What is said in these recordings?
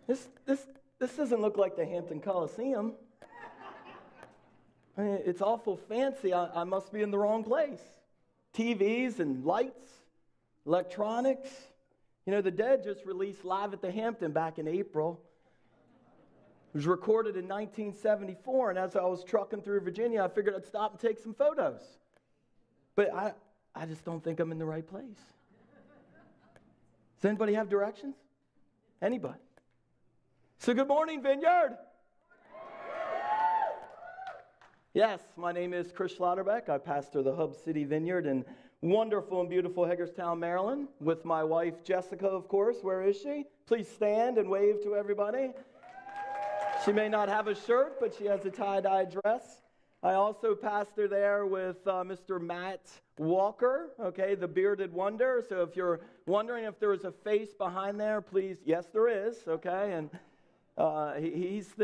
This doesn't look like the Hampton Coliseum. I mean, it's awful fancy. I must be in the wrong place. TVs and lights, electronics. You know, The Dead just released Live at the Hampton back in April. It was recorded in 1974, and as I was trucking through Virginia, I figured I'd stop and take some photos. But I just don't think I'm in the right place. Does anybody have directions? Anybody? So good morning, Vineyard. Yes, my name is Chris Schlotterbeck. I pastor the Hub City Vineyard in wonderful and beautiful Hagerstown, Maryland, with my wife, Jessica, of course. Where is she? Please stand and wave to everybody. She may not have a shirt, but she has a tie-dye dress. I also pastor there with Mr. Matt Walker, okay, the bearded wonder. So if you're wondering if there is a face behind there, please, yes, there is, okay. And he's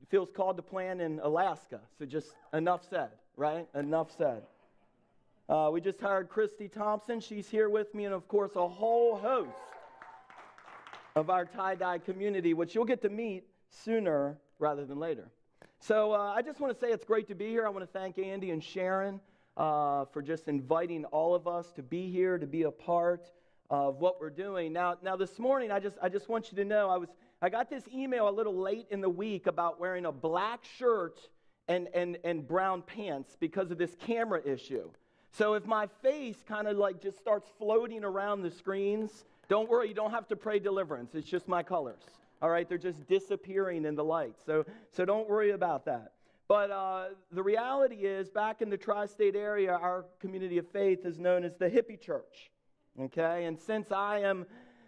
feels called to plan in Alaska. So just enough said, right? Enough said. We just hired Christy Thompson. She's here with me, and of course a whole host of our tie-dye community, which you'll get to meet sooner rather than later. So I just want to say it's great to be here. I want to thank Andy and Sharon for just inviting all of us to be here, to be a part of what we're doing. Now this morning, I just want you to know, I got this email a little late in the week about wearing a black shirt and brown pants because of this camera issue. So if my face kind of like just starts floating around the screens, don't worry, you don't have to pray deliverance. It's just my colors. All right, they're just disappearing in the light. So don't worry about that. But the reality is, back in the tri-state area, our community of faith is known as the hippie church. Okay, and since I am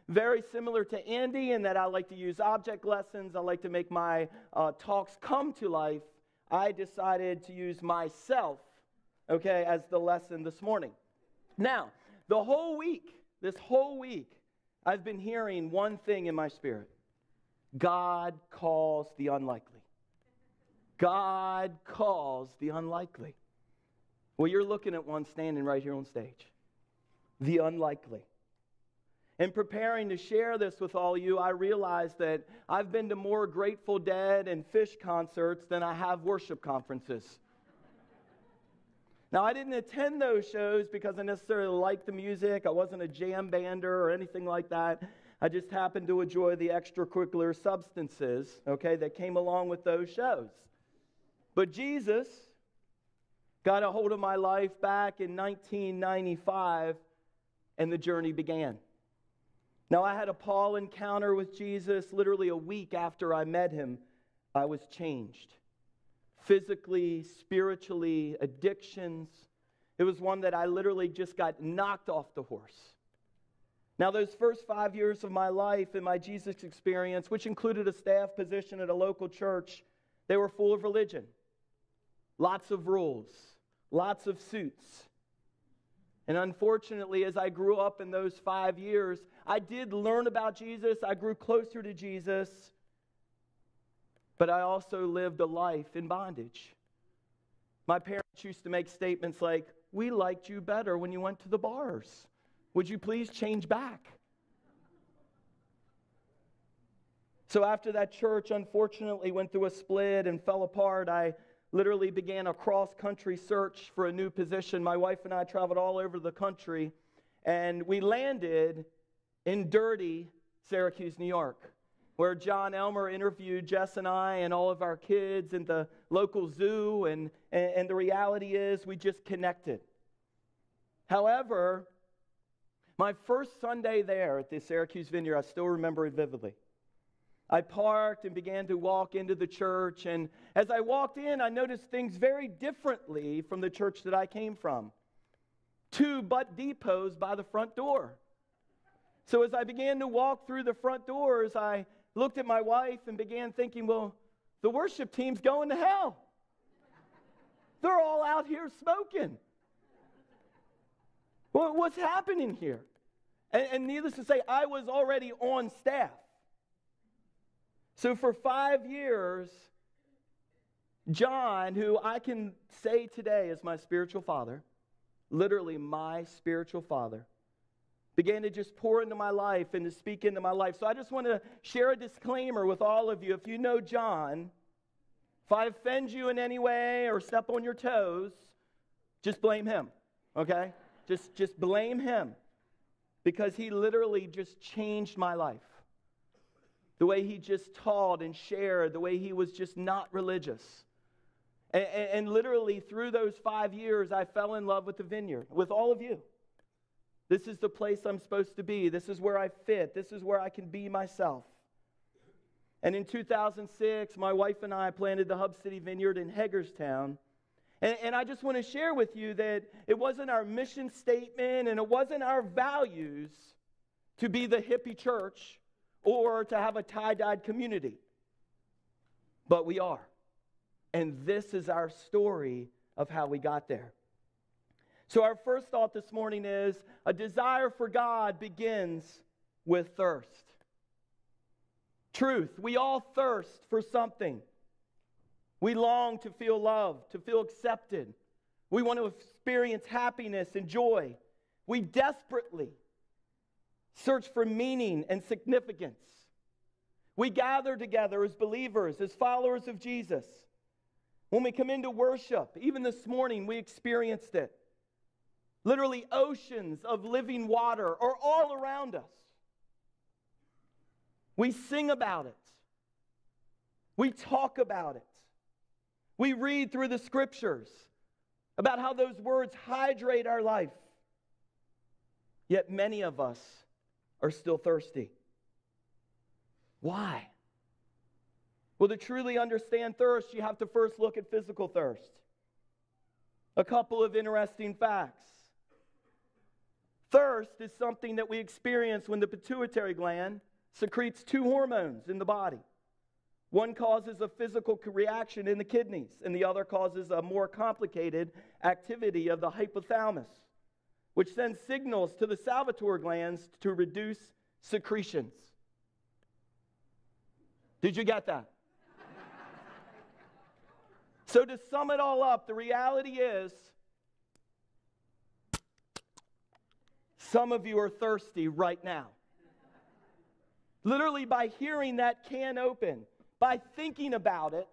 very similar to Andy in that I like to use object lessons, I like to make my talks come to life, I decided to use myself, okay, as the lesson this morning. Now, this whole week, I've been hearing one thing in my spirit. God calls the unlikely. God calls the unlikely. Well, you're looking at one standing right here on stage. The unlikely. In preparing to share this with all you, I realized that I've been to more Grateful Dead and Fish concerts than I have worship conferences. Now, I didn't attend those shows because I necessarily liked the music. I wasn't a jam bander or anything like that. I just happened to enjoy the extracurricular substances, okay, that came along with those shows. But Jesus got a hold of my life back in 1995, and the journey began. Now, I had a Paul encounter with Jesus literally a week after I met him. I was changed. Physically, spiritually, addictions. It was one that I literally just got knocked off the horse. Now, those first 5 years of my life in my Jesus experience, which included a staff position at a local church, they were full of religion. Lots of rules, lots of suits. And unfortunately, as I grew up in those 5 years, I did learn about Jesus. I grew closer to Jesus. But I also lived a life in bondage. My parents used to make statements like, "We liked you better when you went to the bars. Would you please change back?" So after that church, unfortunately, went through a split and fell apart, I literally began a cross-country search for a new position. My wife and I traveled all over the country, and we landed in dirty Syracuse, New York, where John Elmer interviewed Jess and I and all of our kids in the local zoo, and the reality is we just connected. However, my first Sunday there at the Syracuse Vineyard, I still remember it vividly. I parked and began to walk into the church, and as I walked in, I noticed things very differently from the church that I came from. 2 butt depots by the front door. So as I began to walk through the front doors, I looked at my wife and began thinking, well, the worship team's going to hell. They're all out here smoking. Well, what's happening here? And needless to say, I was already on staff. So for 5 years, John, who I can say today is my spiritual father, literally my spiritual father, began to just pour into my life and to speak into my life. So I just want to share a disclaimer with all of you. If you know John, if I offend you in any way or step on your toes, just blame him, okay? Just blame him, because he literally just changed my life. The way he just taught and shared, the way he was just not religious. And literally through those 5 years, I fell in love with the Vineyard, with all of you. This is the place I'm supposed to be. This is where I fit. This is where I can be myself. And in 2006, my wife and I planted the Hub City Vineyard in Hagerstown. And I just want to share with you that it wasn't our mission statement and it wasn't our values to be the hippie church or to have a tie-dyed community. But we are. And this is our story of how we got there. So our first thought this morning is a desire for God begins with thirst. Truth. We all thirst for something. We long to feel loved, to feel accepted. We want to experience happiness and joy. We desperately search for meaning and significance. We gather together as believers, as followers of Jesus. When we come into worship, even this morning, we experienced it. Literally oceans of living water are all around us. We sing about it. We talk about it. We read through the scriptures about how those words hydrate our life. Yet many of us are still thirsty. Why? Well, to truly understand thirst, you have to first look at physical thirst. A couple of interesting facts. Thirst is something that we experience when the pituitary gland secretes two hormones in the body. One causes a physical reaction in the kidneys, and the other causes a more complicated activity of the hypothalamus, which sends signals to the salivary glands to reduce secretions. Did you get that? So to sum it all up, the reality is some of you are thirsty right now. Literally by hearing that can open, by thinking about it,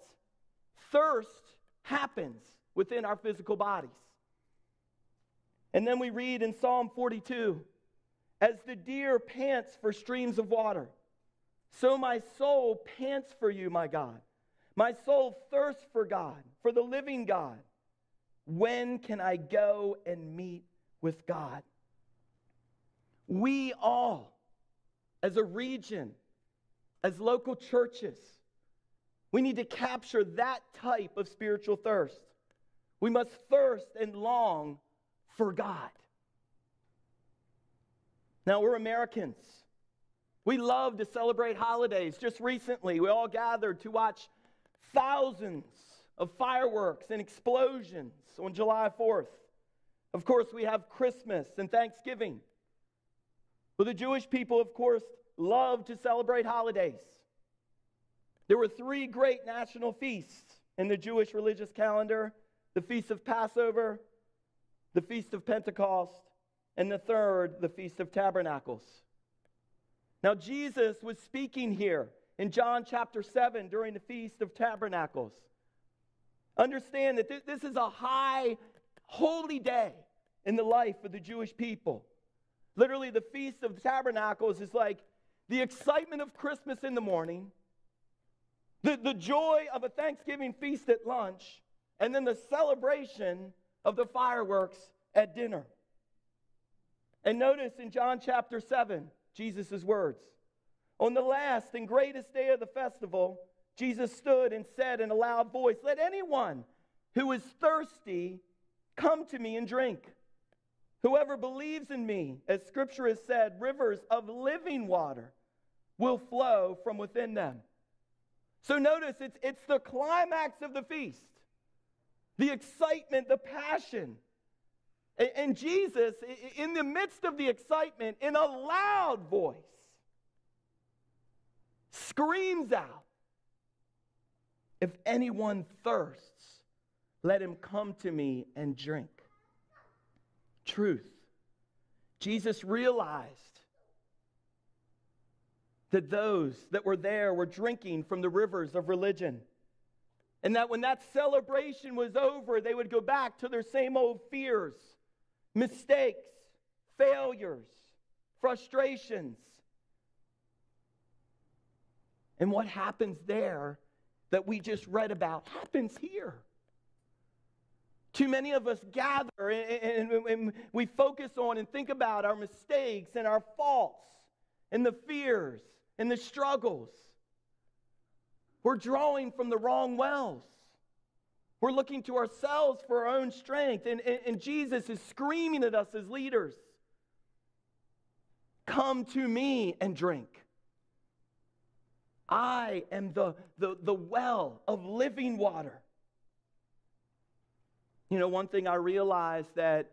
thirst happens within our physical bodies. And then we read in Psalm 42, as the deer pants for streams of water, so my soul pants for you, my God. My soul thirsts for God, for the living God. When can I go and meet with God? We all, as a region, as local churches, we need to capture that type of spiritual thirst. We must thirst and long for God. Now, we're Americans. We love to celebrate holidays. Just recently, we all gathered to watch thousands of fireworks and explosions on July 4th. Of course, we have Christmas and Thanksgiving. But the Jewish people, of course, love to celebrate holidays. There were 3 great national feasts in the Jewish religious calendar: the Feast of Passover, the Feast of Pentecost, and the third, the Feast of Tabernacles. Now, Jesus was speaking here in John chapter 7 during the Feast of Tabernacles. Understand that this is a high, holy day in the life of the Jewish people. Literally, the Feast of Tabernacles is like the excitement of Christmas in the morning, the joy of a Thanksgiving feast at lunch, and then the celebration of the fireworks at dinner. And notice in John chapter 7, Jesus' words. On the last and greatest day of the festival, Jesus stood and said in a loud voice, "Let anyone who is thirsty come to me and drink. Whoever believes in me, as Scripture has said, rivers of living water will flow from within them." So notice, it's the climax of the feast. The excitement, the passion. And Jesus, in the midst of the excitement, in a loud voice, screams out, "If anyone thirsts, let him come to me and drink." Truth. Jesus realized that those that were there were drinking from the rivers of religion. And that when that celebration was over, they would go back to their same old fears, mistakes, failures, frustrations. And what happens there that we just read about happens here. Too many of us gather and we focus on and think about our mistakes and our faults and the fears and the struggles. We're drawing from the wrong wells. We're looking to ourselves for our own strength. And Jesus is screaming at us as leaders. Come to me and drink. I am the well of living water. You know, one thing I realized that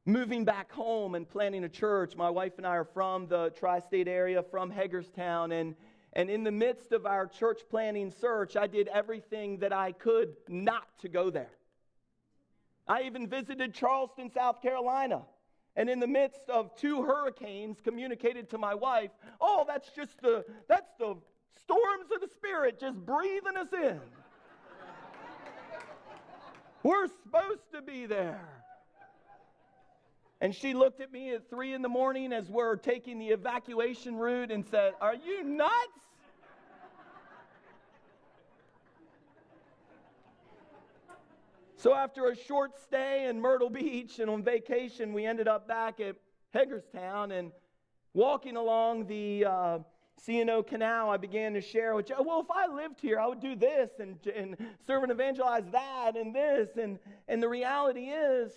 moving back home and planting a church, my wife and I are from the tri-state area, from Hagerstown, and in the midst of our church planting search, I did everything that I could not to go there. I even visited Charleston, South Carolina, and in the midst of 2 hurricanes communicated to my wife, oh, that's the storms of the Spirit just breathing us in. We're supposed to be there. And she looked at me at 3 a.m. as we're taking the evacuation route and said, are you nuts? So after a short stay in Myrtle Beach and on vacation, we ended up back at Hagerstown, and walking along the C&O Canal, I began to share with Joe, well, if I lived here, I would do this and serve and evangelize that and this. And the reality is,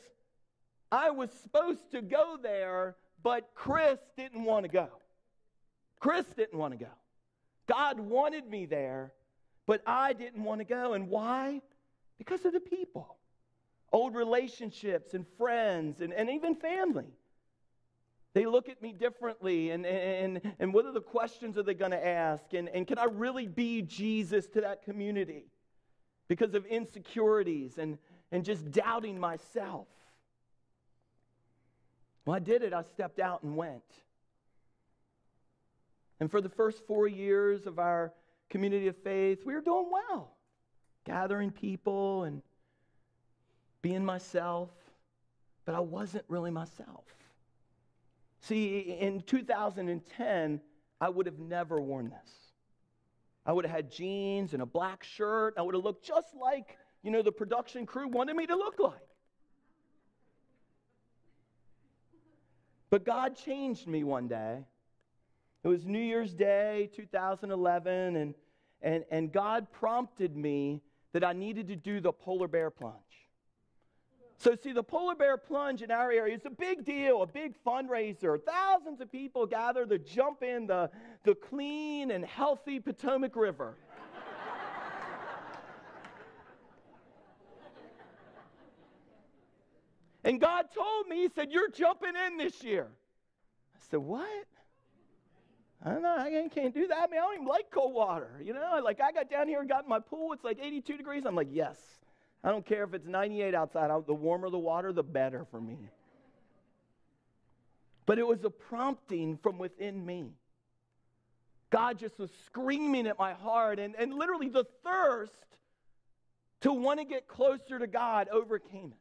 I was supposed to go there, but Chris didn't want to go. Chris didn't want to go. God wanted me there, but I didn't want to go. And why? Because of the people. Old relationships and friends and even family. They look at me differently, and what are the questions are they going to ask? And can I really be Jesus to that community? Because of insecurities and just doubting myself. Well, I did it. I stepped out and went. And for the first 4 years of our community of faith, we were doing well. Gathering people and being myself. But I wasn't really myself. See, in 2010, I would have never worn this. I would have had jeans and a black shirt. I would have looked just like, the production crew wanted me to look like. But God changed me one day. It was New Year's Day, 2011, and God prompted me that I needed to do the polar bear plunge. So see, the polar bear plunge in our area is a big deal, a big fundraiser. Thousands of people gather to jump in the clean and healthy Potomac River. And God told me, He said, you're jumping in this year. I said, what? I don't know, I can't do that. I mean, I don't even like cold water, Like, I got down here and got in my pool, it's like 82 degrees. I'm like, yes. I don't care if it's 98 outside. The warmer the water, the better for me. But it was a prompting from within me. God just was screaming at my heart, and literally the thirst to want to get closer to God overcame it.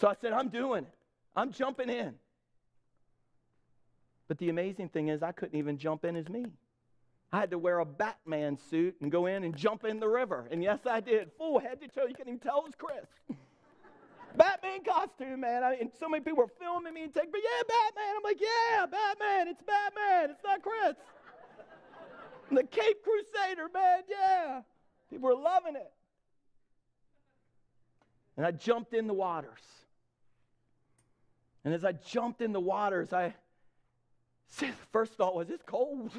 So I said, I'm doing it. I'm jumping in. But the amazing thing is I couldn't even jump in as me. I had to wear a Batman suit and go in and jump in the river. And yes, I did. Full head to toe. You couldn't even tell it was Chris. Batman costume, man. And so many people were filming me and taking me, yeah, Batman. I'm like, yeah, Batman. It's Batman. It's not Chris. I'm the Cape Crusader, man. Yeah. People were loving it. And I jumped in the waters. And as I jumped in the waters, first thought was, it's cold.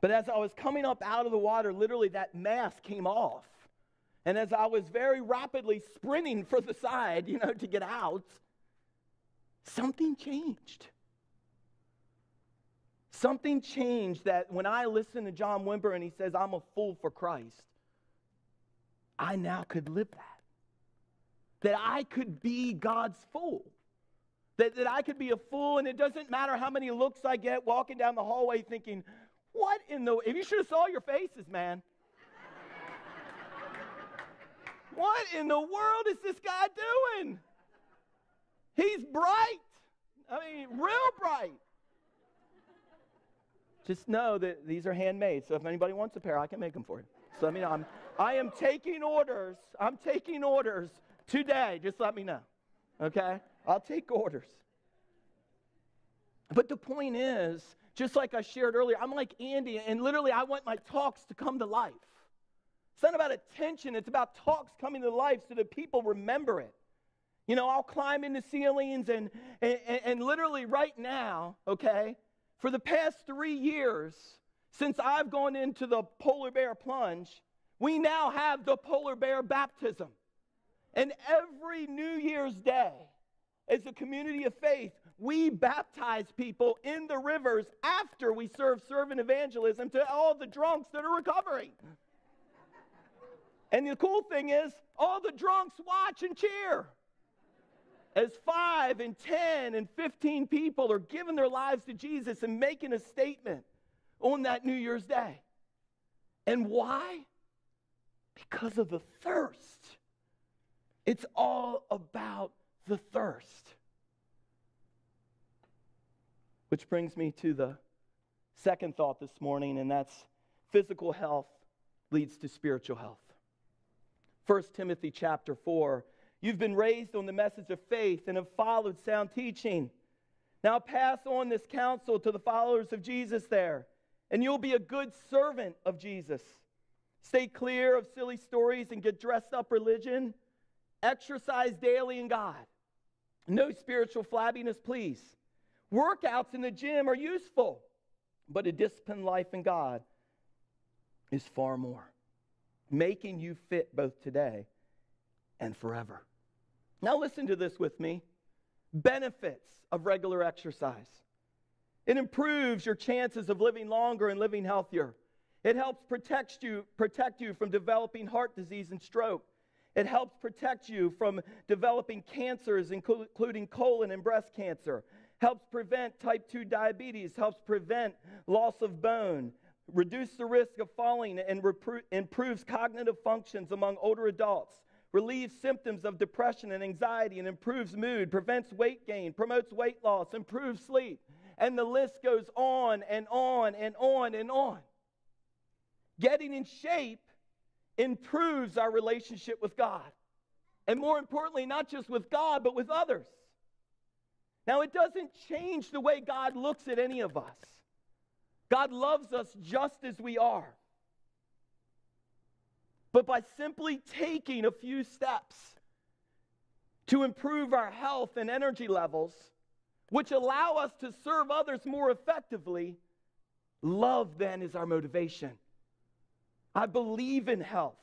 But as I was coming up out of the water, literally that mask came off. And as I was very rapidly sprinting for the side, to get out, something changed. Something changed that when I listened to John Wimber and he says, I'm a fool for Christ, I now could live that. that I could be God's fool. That I could be a fool, and it doesn't matter how many looks I get walking down the hallway thinking, what in the... If you should have saw your faces, man. What in the world is this guy doing? He's bright. I mean, real bright. Just know that these are handmade, so if anybody wants a pair, I can make them for you. So let me know. I am taking orders. I'm taking orders today. Just let me know, okay? I'll take orders. But the point is, just like I shared earlier, I'm like Andy, and literally I want my talks to come to life. It's not about attention. It's about talks coming to life so that people remember it. You know, I'll climb into ceilings and literally right now, okay, for the past 3 years, since I've gone into the polar bear plunge, we now have the polar bear baptism. And every New Year's Day, as a community of faith, we baptize people in the rivers after we serve servant evangelism to all the drunks that are recovering. And the cool thing is, all the drunks watch and cheer as 5 and 10 and 15 people are giving their lives to Jesus and making a statement on that New Year's Day. And why? Because of the thirst. It's all about the thirst. Which brings me to the second thought this morning, and that's physical health leads to spiritual health. 1 Timothy chapter 4. You've been raised on the message of faith and have followed sound teaching. Now pass on this counsel to the followers of Jesus there, and you'll be a good servant of Jesus. Stay clear of silly stories and get dressed up religion. Exercise daily in God. No spiritual flabbiness, please. Workouts in the gym are useful, but a disciplined life in God is far more, making you fit both today and forever. Now listen to this with me. Benefits of regular exercise. It improves your chances of living longer and living healthier. It helps protect you from developing heart disease and stroke. It helps protect you from developing cancers, including colon and breast cancer. Helps prevent type 2 diabetes. Helps prevent loss of bone. Reduce the risk of falling and improves cognitive functions among older adults. Relieves symptoms of depression and anxiety and improves mood. Prevents weight gain. Promotes weight loss. Improves sleep. And the list goes on and on and on and on. Getting in shape improves our relationship with God. And more importantly, not just with God, but with others. Now, it doesn't change the way God looks at any of us. God loves us just as we are. But by simply taking a few steps to improve our health and energy levels, which allow us to serve others more effectively, love then is our motivation. I believe in health.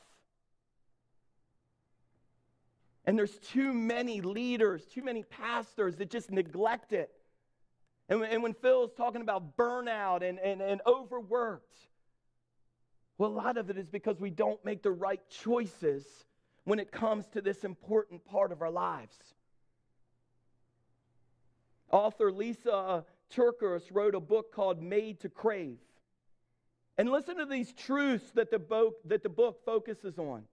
And there's too many leaders, too many pastors that just neglect it. And when Phil's talking about burnout and overworked, well, a lot of it is because we don't make the right choices when it comes to this important part of our lives. Author Lisa Turkos wrote a book called Made to Crave. And listen to these truths that the book focuses on.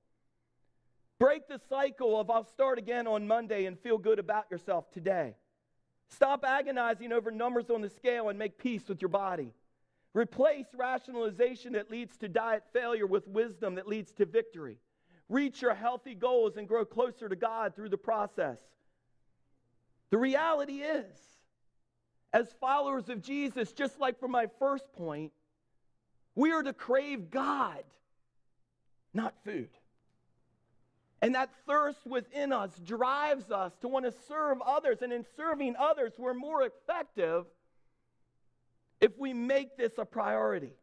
Break the cycle of I'll start again on Monday and feel good about yourself today. Stop agonizing over numbers on the scale and make peace with your body. Replace rationalization that leads to diet failure with wisdom that leads to victory. Reach your healthy goals and grow closer to God through the process. The reality is, as followers of Jesus, just like for my first point, we are to crave God, not food. And that thirst within us drives us to want to serve others. And in serving others, we're more effective if we make this a priority.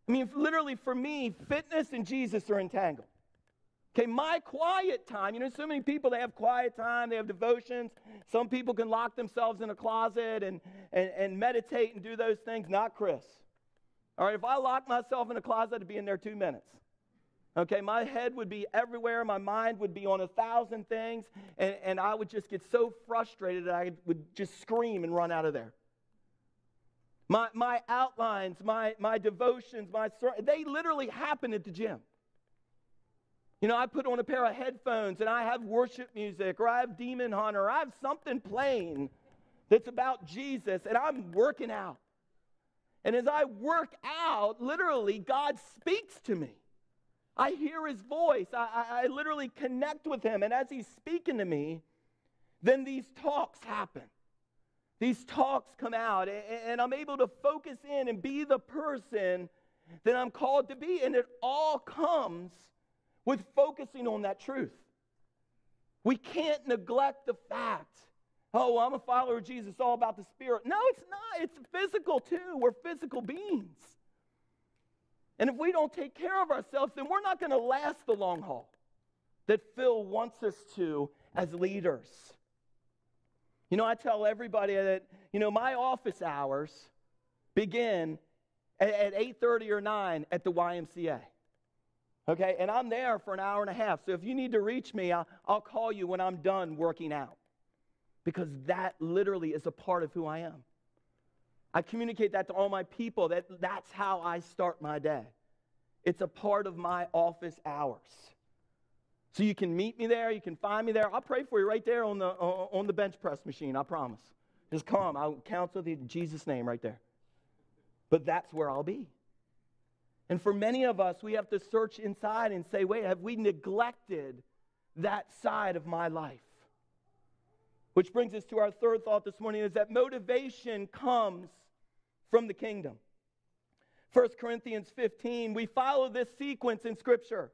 I mean, literally for me, fitness and Jesus are entangled. Okay, my quiet time, you know, so many people, they have quiet time, they have devotions. Some people can lock themselves in a closet and meditate and do those things. Not Chris. All right, if I lock myself in a closet, I'd be in there 2 minutes. Okay, my head would be everywhere. My mind would be on 1,000 things. And I would just get so frustrated that I would just scream and run out of there. My outlines, my devotions, they literally happen at the gym. You know, I put on a pair of headphones and I have worship music, or I have Demon Hunter, or I have something playing that's about Jesus, and I'm working out. And as I work out, literally, God speaks to me. I hear his voice. I literally connect with him. And as he's speaking to me, then these talks happen. These talks come out, and I'm able to focus in and be the person that I'm called to be. And it all comes with focusing on that truth. We can't neglect the fact, oh, well, I'm a follower of Jesus, all about the Spirit. No, it's not. It's physical too. We're physical beings. And if we don't take care of ourselves, then we're not going to last the long haul that Phil wants us to as leaders. You know, I tell everybody that, you know, my office hours begin at 8:30 or 9 at the YMCA. Okay, and I'm there for an hour and a half. So if you need to reach me, I'll call you when I'm done working out. Because that literally is a part of who I am. I communicate that to all my people. That's how I start my day. It's a part of my office hours. So you can meet me there. You can find me there. I'll pray for you right there on the bench press machine, I promise. Just come. I'll counsel you in Jesus' name right there. But that's where I'll be. And for many of us, we have to search inside and say, wait, have we neglected that side of my life? Which brings us to our third thought this morning, is that motivation comes from the kingdom. 1 Corinthians 15, we follow this sequence in Scripture.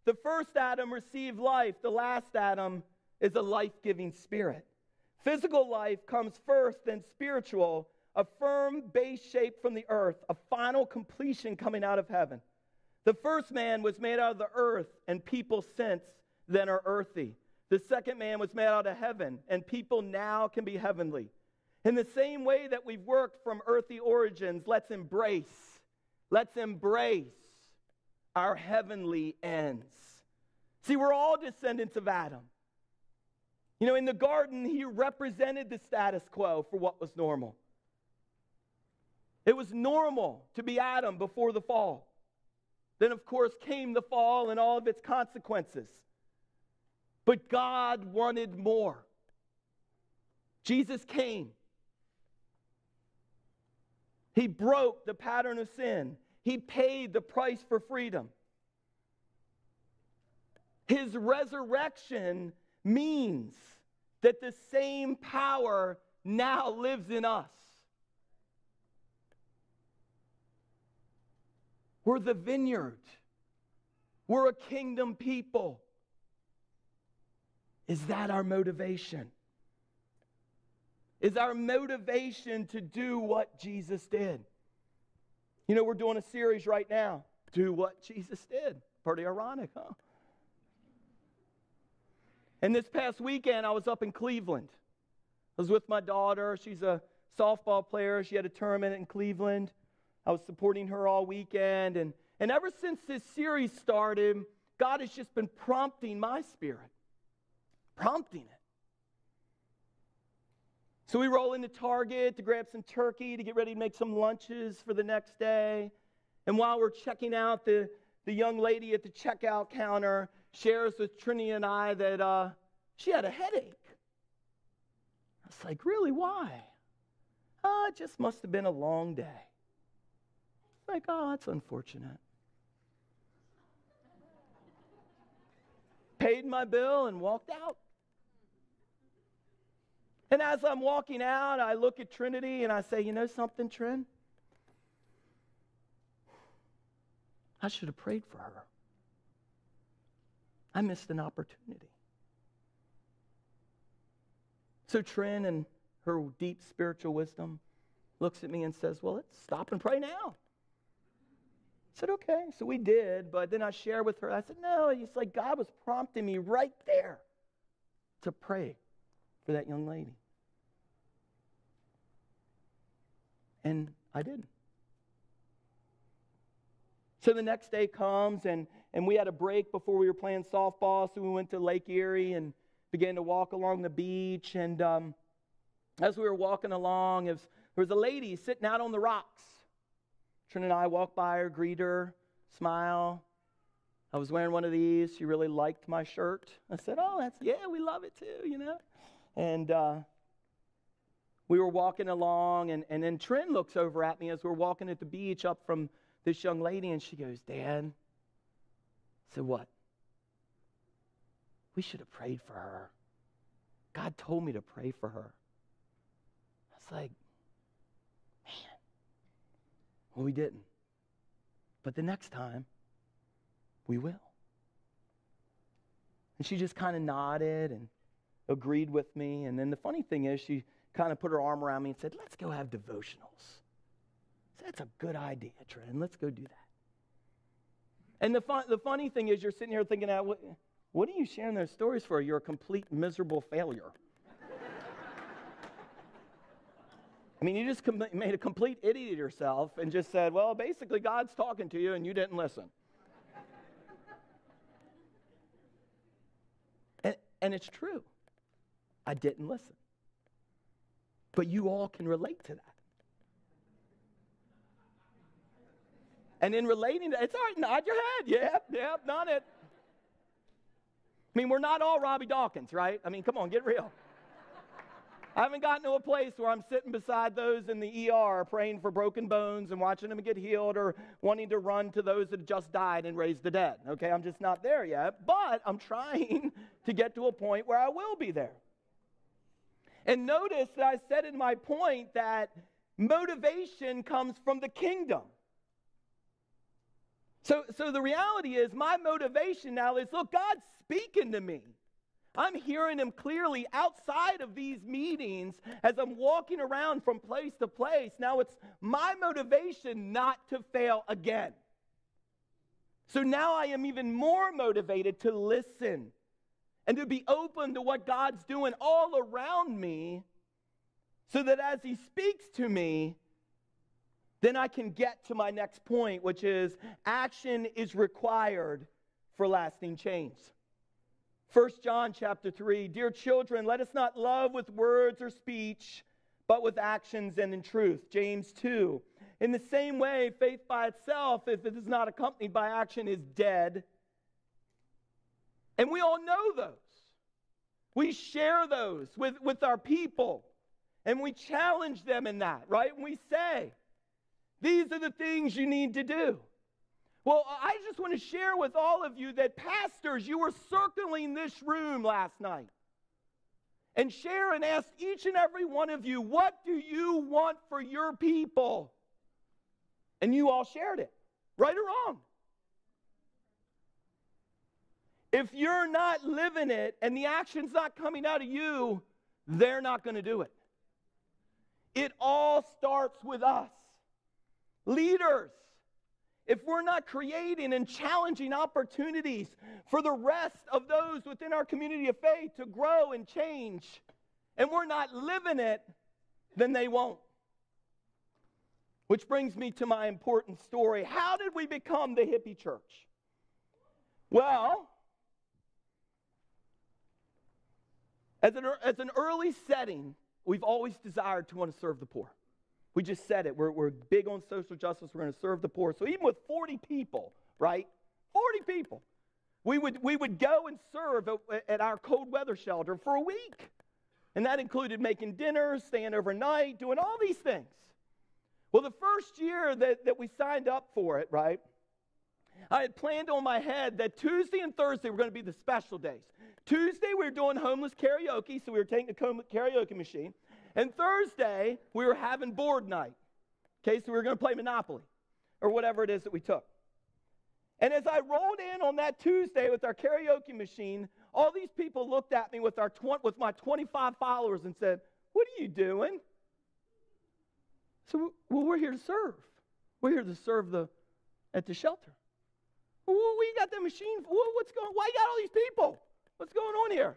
The first Adam received life. The last Adam is a life-giving spirit. Physical life comes first, then spiritual, a firm base shaped from the earth, a final completion coming out of heaven. The first man was made out of the earth, and people since then are earthy. The second man was made out of heaven, and people now can be heavenly. In the same way that we've worked from earthly origins, let's embrace our heavenly ends. See, we're all descendants of Adam. You know, in the garden, he represented the status quo for what was normal. It was normal to be Adam before the fall. Then, of course, came the fall and all of its consequences. But God wanted more. Jesus came. He broke the pattern of sin. He paid the price for freedom. His resurrection means that the same power now lives in us. We're the vineyard. We're a kingdom people. Is that our motivation? Is our motivation to do what Jesus did? You know, we're doing a series right now. Do what Jesus did. Pretty ironic, huh? And this past weekend, I was up in Cleveland. I was with my daughter. She's a softball player. She had a tournament in Cleveland. I was supporting her all weekend. And ever since this series started, God has just been prompting my spirit. Prompting it. So we roll into Target to grab some turkey to get ready to make some lunches for the next day. And while we're checking out, the young lady at the checkout counter shares with Trinity and I that she had a headache. I was like, really, why? Oh, it just must have been a long day. Like, oh, that's unfortunate. Paid my bill and walked out. And as I'm walking out, I look at Trinity and I say, you know something, Trin? I should have prayed for her. I missed an opportunity. So Trin, in her deep spiritual wisdom, looks at me and says, well, let's stop and pray now. I said, okay. So we did, but then I shared with her. I said, no, it's like God was prompting me right there to pray for that young lady. And I didn't. So the next day comes, and we had a break before we were playing softball, so we went to Lake Erie and began to walk along the beach. And as we were walking along, there was a lady sitting out on the rocks. Trin and I walked by her, greet her, smile. I was wearing one of these. She really liked my shirt. I said, oh, we love it too, you know. And we were walking along, and then Trin looks over at me as we're walking at the beach up from this young lady, and she goes, Dad. I said, what? We should have prayed for her. God told me to pray for her. I was like, man. Well, we didn't. But the next time, we will. And she just kind of nodded and agreed with me. And then the funny thing is, she kind of put her arm around me and said, let's go have devotionals. I said, that's a good idea, Trin. Let's go do that. And the funny thing is, you're sitting here thinking, what are you sharing those stories for? You're a complete miserable failure. I mean, you just made a complete idiot of yourself and just said, well, basically God's talking to you and you didn't listen. And it's true. I didn't listen. But you all can relate to that. And in relating to, it's all right, nod your head. Yep, nod it. I mean, we're not all Robbie Dawkins, right? I mean, come on, get real. I haven't gotten to a place where I'm sitting beside those in the ER praying for broken bones and watching them get healed, or wanting to run to those that just died and raise the dead. Okay, I'm just not there yet, but I'm trying to get to a point where I will be there. And notice that I said in my point that motivation comes from the kingdom. So the reality is, my motivation now is, look, God's speaking to me. I'm hearing him clearly outside of these meetings as I'm walking around from place to place. Now it's my motivation not to fail again. So now I am even more motivated to listen and to be open to what God's doing all around me, so that as he speaks to me, then I can get to my next point, which is action is required for lasting change. 1 John chapter 3, dear children, let us not love with words or speech, but with actions and in truth. James 2, in the same way, faith by itself, if it is not accompanied by action, is dead. And we all know those. We share those with our people, and we challenge them in that, right? And we say, these are the things you need to do. Well, I just want to share with all of you that pastors, you were circling this room last night and share and ask each and every one of you, what do you want for your people? And you all shared it, right or wrong. If you're not living it and the action's not coming out of you, they're not going to do it. It all starts with us. Leaders, if we're not creating and challenging opportunities for the rest of those within our community of faith to grow and change, and we're not living it, then they won't. Which brings me to my important story. How did we become the hippie church? Well, as an early setting, we've always desired to want to serve the poor. We just said it. We're big on social justice. We're going to serve the poor. So even with 40 people, right? 40 people. We would go and serve at our cold weather shelter for a week. And that included making dinners, staying overnight, doing all these things. Well, the first year that we signed up for it, right, I had planned on my head that Tuesday and Thursday were going to be the special days. Tuesday, we were doing homeless karaoke, so we were taking the karaoke machine. And Thursday, we were having board night. Okay, so we were going to play Monopoly or whatever it is that we took. And as I rolled in on that Tuesday with our karaoke machine, all these people looked at me with my 25 followers and said, what are you doing? So, well, we're here to serve. We're here to serve at the shelter. Well, we got the machine. Why you got all these people? What's going on here?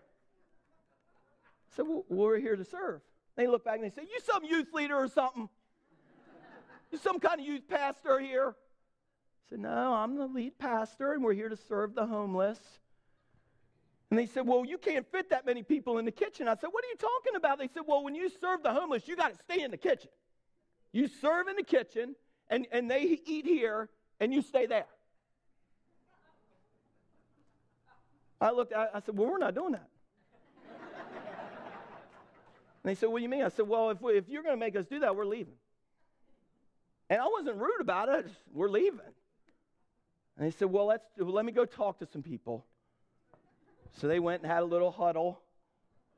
So, well, we're here to serve. They look back and they say, you some youth leader or something? You some kind of youth pastor here? I said, no, I'm the lead pastor, and we're here to serve the homeless. And they said, well, you can't fit that many people in the kitchen. I said, what are you talking about? They said, well, when you serve the homeless, you got to stay in the kitchen. You serve in the kitchen, and they eat here, and you stay there. I said, well, we're not doing that. And they said, what do you mean? I said, well, if you're going to make us do that, we're leaving. And I wasn't rude about it. We're leaving. And they said, well, let me go talk to some people. So they went and had a little huddle.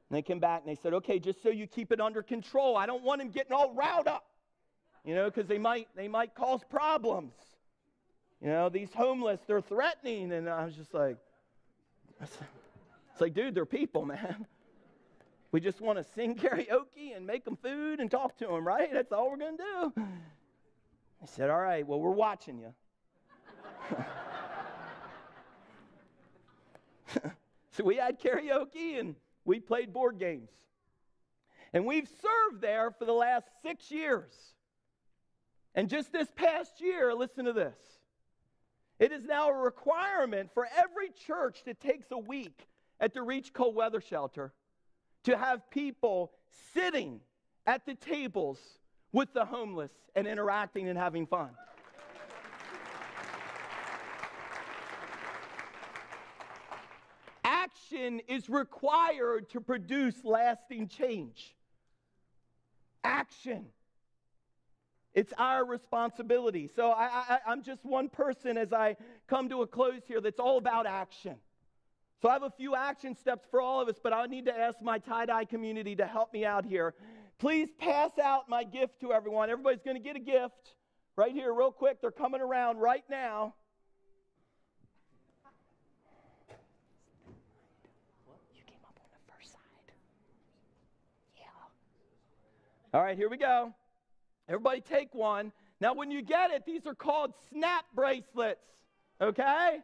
And they came back and they said, okay, just so you keep it under control. I don't want them getting all riled up, because they might cause problems. These homeless, they're threatening. And I was just like, it's like, dude, they're people, man. We just want to sing karaoke and make them food and talk to them, right? That's all we're going to do. I said, all right, well, we're watching you. So we had karaoke and we played board games. And we've served there for the last 6 years. And just this past year, listen to this. It is now a requirement for every church that takes a week at the Reach Cold Weather Shelter to have people sitting at the tables with the homeless and interacting and having fun. Action is required to produce lasting change. Action. It's our responsibility. So I'm just one person as I come to a close here that's all about action. So I have a few action steps for all of us, but I need to ask my tie-dye community to help me out here. Please pass out my gift to everyone. Everybody's going to get a gift right here real quick. They're coming around right now. You came up on the first side. Yeah. All right, here we go. Everybody take one. Now, when you get it, these are called snap bracelets, okay?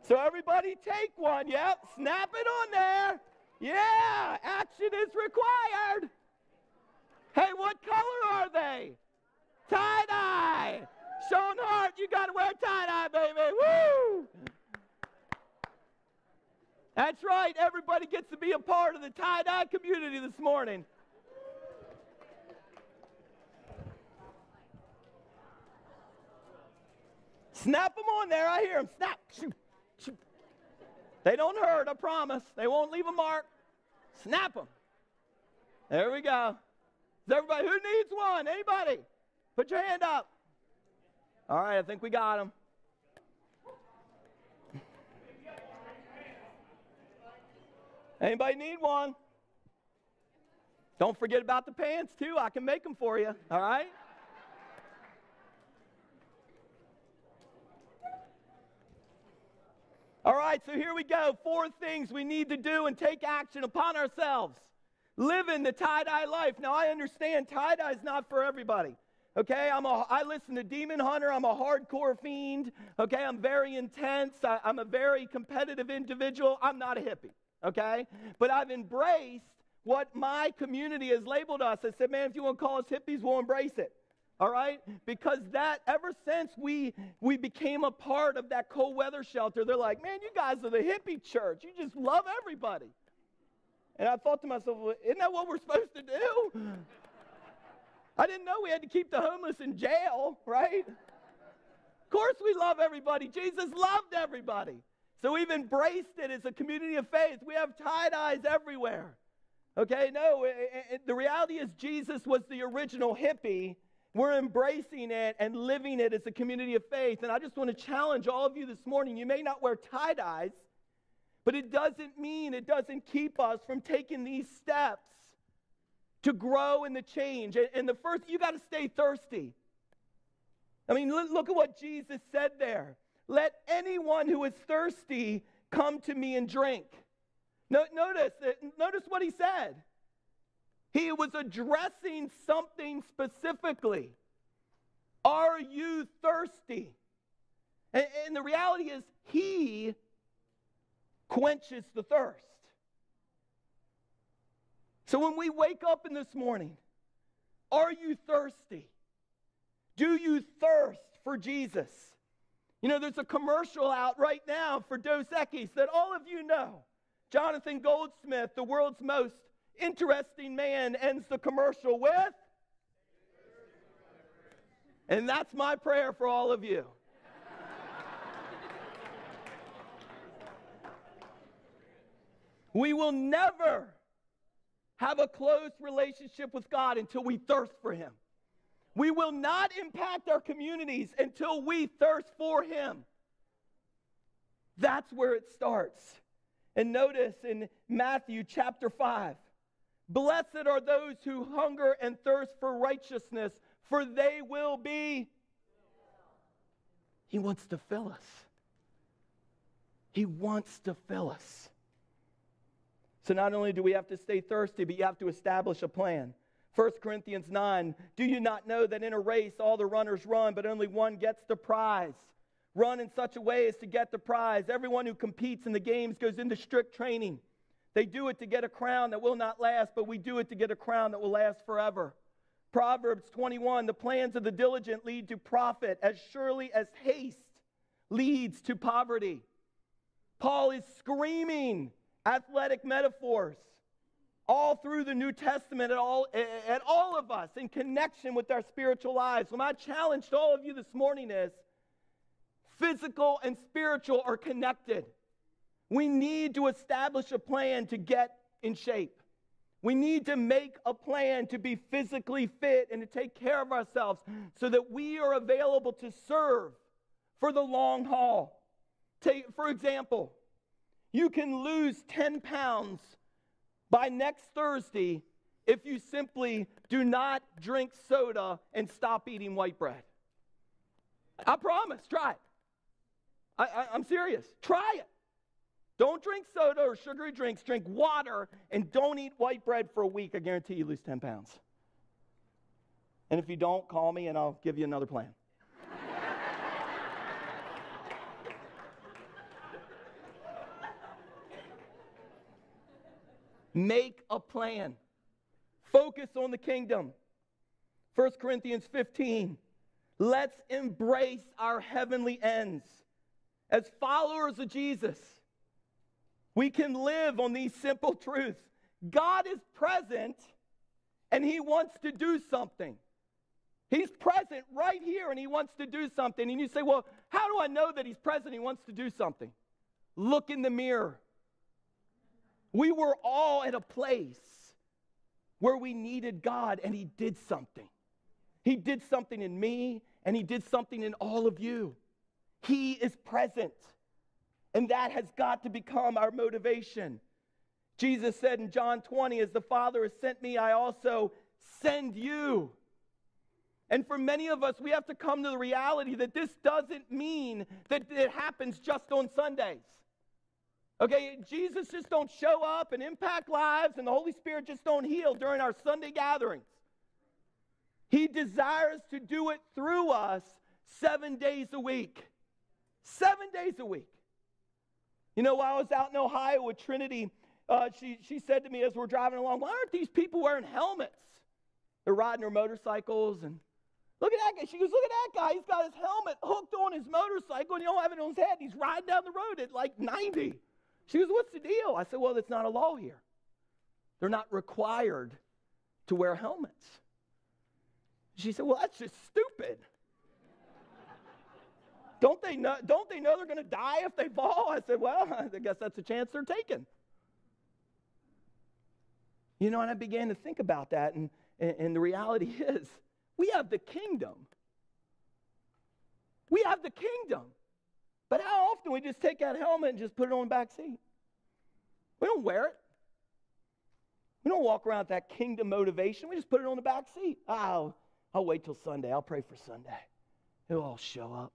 So everybody take one, yep. Snap it on there. Yeah, action is required. Hey, what color are they? Tie-dye. Sean Hart, you got to wear tie-dye, baby. Woo! That's right. Everybody gets to be a part of the tie-dye community this morning. Snap them on there. I hear them. Snap. Shoot. Shoot. They don't hurt, I promise. They won't leave a mark. Snap them. There we go. Is everybody, who needs one? Anybody? Put your hand up. All right, I think we got them. Anybody need one? Don't forget about the pants, too. I can make them for you. All right? All right, so here we go. 4 things we need to do and take action upon ourselves. Living the tie-dye life. Now, I understand tie-dye is not for everybody. Okay, I listen to Demon Hunter. I'm a hardcore fiend. Okay, I'm very intense. I'm a very competitive individual. I'm not a hippie. Okay, but I've embraced what my community has labeled us. I said, man, if you want to call us hippies, we'll embrace it. All right? Because that, ever since we became a part of that cold weather shelter, they're like, man, you guys are the hippie church. You just love everybody. And I thought to myself, well, isn't that what we're supposed to do? I didn't know we had to keep the homeless in jail, right? Of course we love everybody. Jesus loved everybody. So we've embraced it as a community of faith. We have tie-dyes everywhere. Okay, no, the reality is Jesus was the original hippie. We're embracing it and living it as a community of faith. And I just want to challenge all of you this morning. You may not wear tie-dyes, but it doesn't mean, it doesn't keep us from taking these steps to grow in the change. And the first, you got to stay thirsty. I mean, look at what Jesus said there. Let anyone who is thirsty come to me and drink. Notice what he said. He was addressing something specifically. Are you thirsty? And the reality is, he quenches the thirst. So when we wake up in this morning, are you thirsty? Do you thirst for Jesus. You know, there's a commercial out right now for Dos Equis that all of you know. Jonathan Goldsmith, the world's most interesting man, ends the commercial with, and that's my prayer for all of you. We will never have a close relationship with God until we thirst for Him. We will not impact our communities until we thirst for Him. That's where it starts. And notice in Matthew chapter 5, blessed are those who hunger and thirst for righteousness, for they will be. He wants to fill us. He wants to fill us. So not only do we have to stay thirsty, but you have to establish a plan. 1 Corinthians 9, do you not know that in a race all the runners run, but only one gets the prize? Run in such a way as to get the prize. Everyone who competes in the games goes into strict training. They do it to get a crown that will not last, but we do it to get a crown that will last forever. Proverbs 21, the plans of the diligent lead to profit as surely as haste leads to poverty. Paul is screaming athletic metaphors all through the New Testament at all of us in connection with our spiritual lives. So my challenge to all of you this morning is physical and spiritual are connected. We need to establish a plan to get in shape. We need to make a plan to be physically fit and to take care of ourselves so that we are available to serve for the long haul. For example, you can lose 10 pounds by next Thursday if you simply do not drink soda and stop eating white bread. I promise, try it. I'm serious. Try it. Don't drink soda or sugary drinks. Drink water and don't eat white bread for a week. I guarantee you lose 10 pounds. And if you don't, call me and I'll give you another plan. Make a plan. Focus on the kingdom. 1 Corinthians 15. Let's embrace our heavenly ends. As followers of Jesus, we can live on these simple truths. God is present and He wants to do something. He's present right here and He wants to do something. And you say, well, how do I know that He's present and He wants to do something? Look in the mirror. We were all at a place where we needed God, and He did something. He did something in me, and He did something in all of you. He is present, and that has got to become our motivation. Jesus said in John 20, as the Father has sent me, I also send you. And for many of us, we have to come to the reality that this doesn't mean that it happens just on Sundays. Okay, Jesus just don't show up and impact lives, and the Holy Spirit just don't heal during our Sunday gatherings. He desires to do it through us 7 days a week. 7 days a week. You know, while I was out in Ohio with Trinity, she said to me as we're driving along, why aren't these people wearing helmets? They're riding their motorcycles, and look at that guy. She goes, look at that guy. He's got his helmet hooked on his motorcycle, and you don't have it on his head. He's riding down the road at like 90. She goes, what's the deal? I said, well, it's not a law here. They're not required to wear helmets. She said, well, that's just stupid. Don't they know they're going to die if they fall? I said, well, I guess that's a chance they're taking. You know, and I began to think about that, and the reality is, we have the kingdom. We have the kingdom. But how often we just take that helmet and just put it on the back seat? We don't wear it. We don't walk around with that kingdom motivation. We just put it on the back seat. I'll wait till Sunday. I'll pray for Sunday. It'll all show up.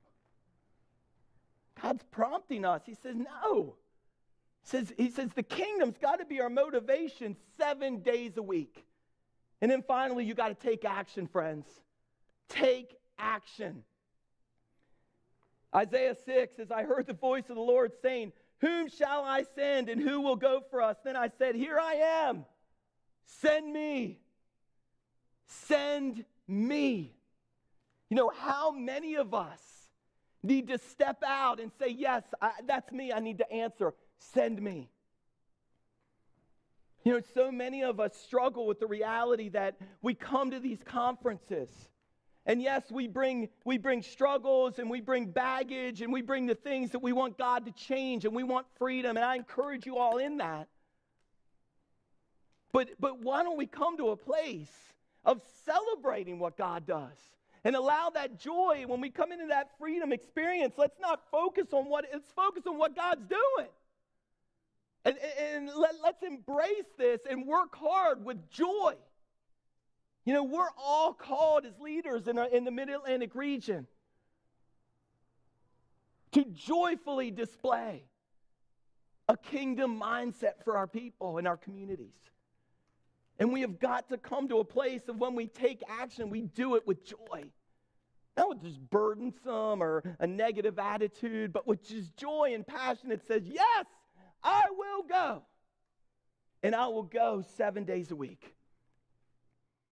God's prompting us. He says, no. He says the kingdom's got to be our motivation 7 days a week. And then finally, you got to take action, friends. Take action. Isaiah 6, as I heard the voice of the Lord saying, whom shall I send and who will go for us? Then I said, here I am. Send me. Send me. How many of us need to step out and say, yes, that's me. I need to answer. Send me. So many of us struggle with the reality that we come to these conferences. And yes, we bring struggles and we bring baggage and we bring the things that we want God to change and we want freedom. And I encourage you all in that. But why don't we come to a place of celebrating what God does and allow that joy when we come into that freedom experience? Let's not focus on let's focus on what God's doing. And let's embrace this and work hard with joy. We're all called as leaders in the Mid-Atlantic region to joyfully display a kingdom mindset for our people and our communities. And we have got to come to a place of when we take action, we do it with joy. Not with just burdensome or a negative attitude, but with just joy and passion that says, yes, I will go. And I will go 7 days a week.